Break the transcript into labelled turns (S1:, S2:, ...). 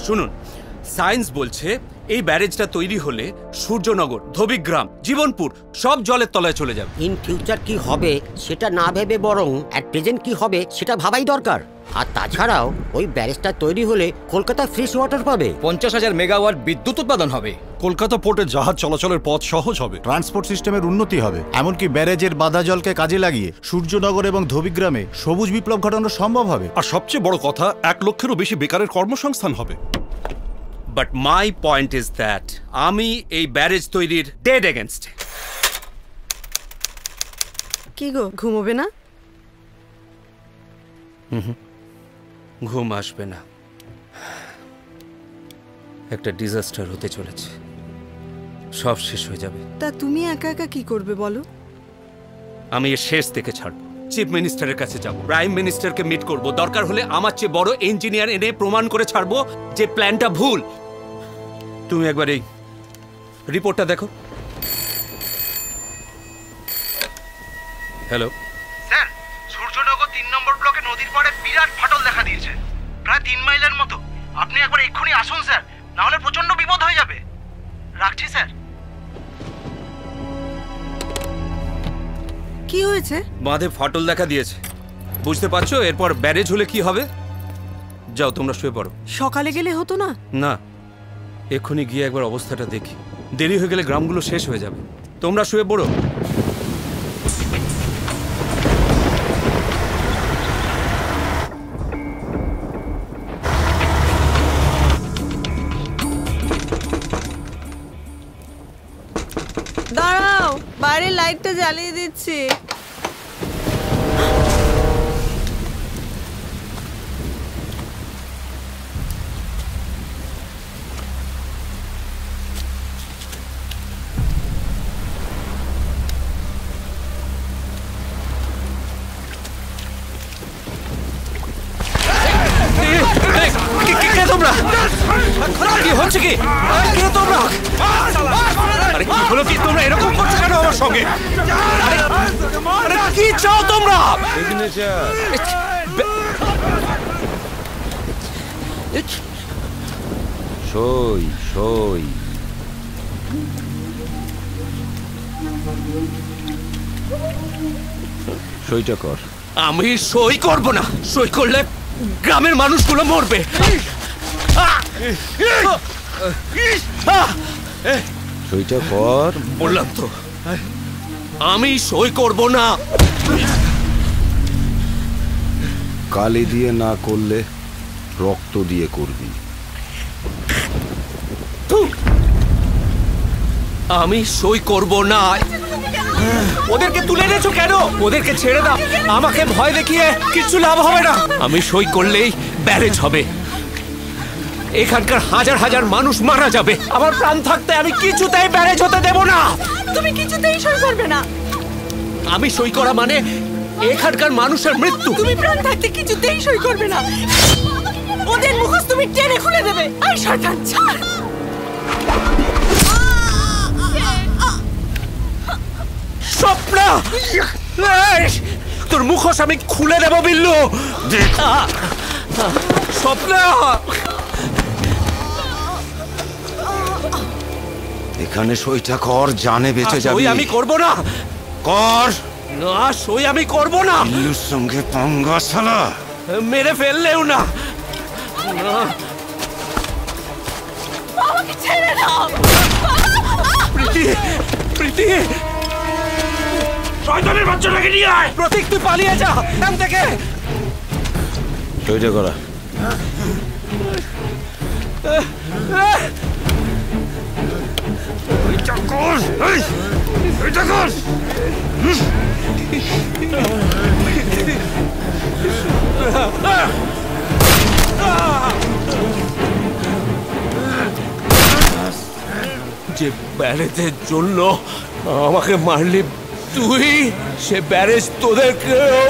S1: শুনুন, সায়েন্স বলছে এই ব্যারেজটা তৈরি হলে সূর্যনগর, ধোবিগ্রাম, জীবনপুর সব জলের তলায় চলে যাবে।
S2: ইন ফিউচার কি হবে সেটা না ভেবে বরং অ্যাট প্রেজেন্ট কি হবে সেটা ভাবাই দরকার। আর তাছাড়াও ওই ব্যারেজটা তৈরি হলে কলকাতা ফ্রেশ ওয়াটার পাবে,
S3: 50,000 মেগাওয়াট বিদ্যুৎ উৎপাদন হবে,
S4: কলকাতা পোর্টে জাহাজ চলাচলের পথ সহজ হবে,
S5: ট্রান্সপোর্ট সিস্টেমের উন্নতি হবে, এমনকি ব্যারেজের বাধা জলকে কাজে লাগিয়ে সূর্যনগর এবং ধোবিগ্রামে সবুজ বিপ্লব ঘটানো সম্ভব হবে।
S4: আর সবচেয়ে বড় কথা 1 লক্ষেরও বেশি বেকারের কর্মসংস্থান হবে।
S1: But my point is that আমি এই ব্যারেজ তৈরির ডেড এগেনস্ট।
S6: কি গো, ঘুমোবে না?
S1: ঘুম আসবে না, একটা ডিজাস্টার হতে চলেছে, সব শেষ হয়ে যাবে।
S6: তা তুমি একা একা কি করবে বলো?
S1: আমি এর শেষ থেকে ছাড়বো, চিফ মিনিস্টারের কাছে যাব, প্রাইম মিনিস্টারকে মিট করব, দরকার হলে আমার চেয়ে বড় ইঞ্জিনিয়ার এনে প্রমাণ করে ছাড়বো যে প্ল্যানটা ভুল। তুমি একবার এই রিপোর্টটা দেখো। হ্যালো
S7: স্যার, সূর্যনগর 3 নম্বর ব্লকে নদীর পাড়ে বিরাট ফাটল দেখা দিয়েছে, প্রায় 3 মাইলের মতো। আপনি একবার এক্ষুনি আসুন স্যার, না হলে প্রচন্ড বিপদ হয়ে যাবে। রাখছি স্যার।
S6: কি হয়েছে?
S1: বাঁধে ফাটল দেখা দিয়েছে, বুঝতে পারছো? এরপর ব্যারেজ হলে কি হবে? যাও তোমরা শুয়ে পড়ো।
S6: সকালে গেলে হতো না?
S1: না, এক্ষুনি গিয়ে একবার অবস্থাটা দেখি, দেরি হয়ে গেলে গ্রামগুলো শেষ হয়ে যাবে। তোমরা শুয়ে পড়ো।
S6: দাঁড়াও, বাইরের লাইটটা জ্বালিয়ে দিচ্ছি।
S1: তোমরা কি হচ্ছে? কি তোমরা? আরে কি হলো? কি তোমরা এরকম করছো কেন আমার সঙ্গে? আরে কি চাও তোমরা?
S8: সই সই সইটা কর।
S1: আমি সই করব না, সই করলে গ্রামের মানুষগুলো মরবে।
S8: সইটা কর।
S1: বললাম তো আমি সই করব না।
S8: কালি দিয়ে না করলে রক্ত দিয়ে করবি।
S1: আমি সই করব না। ওদেরকে তুলে এনেছো কেন? ওদেরকে ছেড়ে দাও, আমাকে ভয় দেখিয়ে কিছু লাভ হবে না। আমি সই করলেই ব্যারেজ হবে, এখানকার হাজার হাজার মানুষ মারা যাবে। আমার প্রাণ থাকতে আমি কিছুতেই ব্যারেজ হতে দেব না।
S6: তুমি কিছুতেই সই করবে না?
S1: আমি সই করা মানে এখানকার মানুষের মৃত্যু।
S6: তুমি প্রাণ থাকতে কিছুতেই সই করবে না। ওদের মুখোশ তুমি টেনে খুলে দেবে। এই শয়তান, ছাড়।
S1: স্বপ্ন, তোর মুখোশ আমি খুলে দেব বিল্লু। স্বপ্ন,
S8: এখানে সইটা কর, জানে বেঁচে যাবি।
S1: সই আমি করব না।
S8: কর
S1: না, সই আমি করব না।
S8: বিল্লুর সঙ্গে পাঙ্গা শালা।
S1: মেরে ফেললেও না।
S6: আমাকে ছেড়ে দাও।
S1: প্রীতি, প্রীতি, শয়তানের বাচ্চাটাকে নিয়ে আয়। প্রতীক, তুই পালিয়ে যা এখান থেকে।
S8: সইটা করা।
S1: যে ব্যারেজের জন্য আমাকে মারলি তুই, সে ব্যারেজ তোদেরকেও